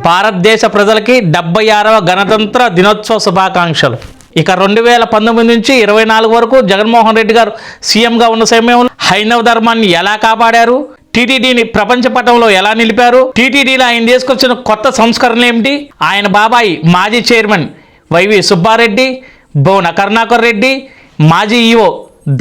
భారతదేశ ప్రజలకి 76వ గణతంత్ర దినోత్సవ శుభాకాంక్షలు. ఇక 2019 నుంచి 24 వరకు జగన్మోహన్ రెడ్డి గారు సీఎంగా ఉన్న సమయంలో హైందవ ధర్మాన్ని ఎలా కాపాడారు, టీటీడీని ప్రపంచ పటంలో ఎలా నిలిపారు, టీటీడీలో ఆయన తీసుకొచ్చిన కొత్త సంస్కరణలు ఏమిటి, ఆయన బాబాయి మాజీ చైర్మన్ వైవి సుబ్బారెడ్డి, బోన కరుణాకర్ రెడ్డి, మాజీ ఈఓ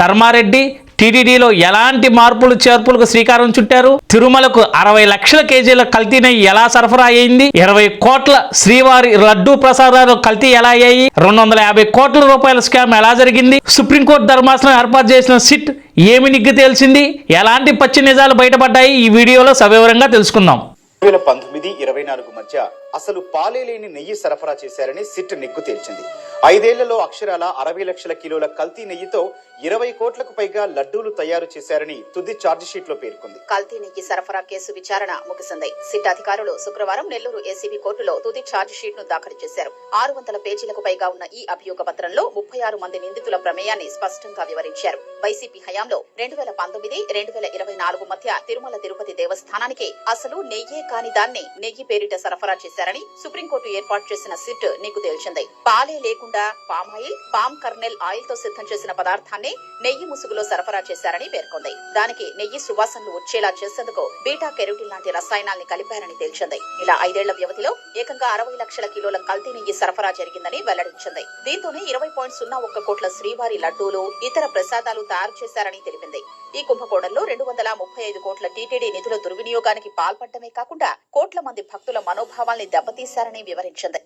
ధర్మారెడ్డి టీటీడీలో ఎలాంటి మార్పులు చేర్పులకు శ్రీకారం చుట్టారు, తిరుమలకు 60 లక్షల కేజీల కల్తీ నెయ్యి ఎలా సరఫరా అయింది, 20 కోట్ల శ్రీవారి లడ్డూ ప్రసాదాలు కల్తీ ఎలా అయ్యాయి, 250 కోట్ల రూపాయల స్కామ్ ఎలా జరిగింది, సుప్రీంకోర్టు ధర్మాసనం ఏర్పాటు చేసిన సిట్ ఏమి నిగ్గు తేల్చింది, ఎలాంటి పచ్చి నిజాలు బయటపడ్డాయి, ఈ వీడియోలో సవివరంగా తెలుసుకుందాం. 2019-24 మధ్య అసలు పాలే లేని నెయ్యి సరఫరా చేశారని సిట్ నిగ్గు తేల్చింది. 5 ఏళ్లలో అక్షరాల 60 లక్షల కిలోల కల్తీ నెయ్యితో 20 కోట్లకు పైగా లడ్డూలు తయారు చేశారని తుది ఛార్జ్ షీట్ లో పేర్కొంది. కల్తీ నెయ్యి సరఫరా కేసు విచారణ ముగిసింది. సిట్ అధికారులు శుక్రవారం నెల్లూరు ఏసీబీ కోర్టులో తుది ఛార్జ్ షీట్ ను దాఖలు చేశారు. 600 పేజీలకు పైగా ఉన్న ఈ అభియోగ పత్రంలో 36 మంది నిందితుల ప్రమేయాన్ని స్పష్టంగా వివరించారు. వైసీపీ హయాంలో 2019-2024 మధ్య తిరుమల తిరుపతి దేవస్థానానికి అసలు నెయ్యే కాని దాన్ని నెయ్యి పేరిట సరఫరా చేశారని సుప్రీంకోర్టు ఏర్పాటు చేసిన సిట్ నిగ్గు తేల్చింది. పాలే లేకుండా పామాయిల్, పామ్ కర్నెల్ ఆయిల్ తో సిద్ధం చేసిన పదార్థాన్ని నెయ్యి ముసుగులో సరఫరా చేశారని పేర్కొంది. దానికి నెయ్యి సువాసనలు వచ్చేలా చేసేందుకు బీటా కెరోటిన్ లాంటి రసాయనాల్ని కలిపారని తేల్చింది. ఇలా 5 ఏళ్ల వ్యవధిలో ఏకంగా 60 లక్షల కిలోల కల్తీ నెయ్యి సరఫరా జరిగిందని వెల్లడించింది. దీంతోనే 20.01 కోట్ల శ్రీవారి లడ్డూలు, ఇతర ప్రసాదాలు తయారు చేశారని తెలిపింది. ఈ కుంభకోణంలో 235 కోట్ల టీటీడీ నిధుల దుర్వినియోగానికి పాల్పడమే కాకుండా కోట్ల మంది భక్తుల మనోభావాల్ని దెబ్బతీశారని వివరించింది.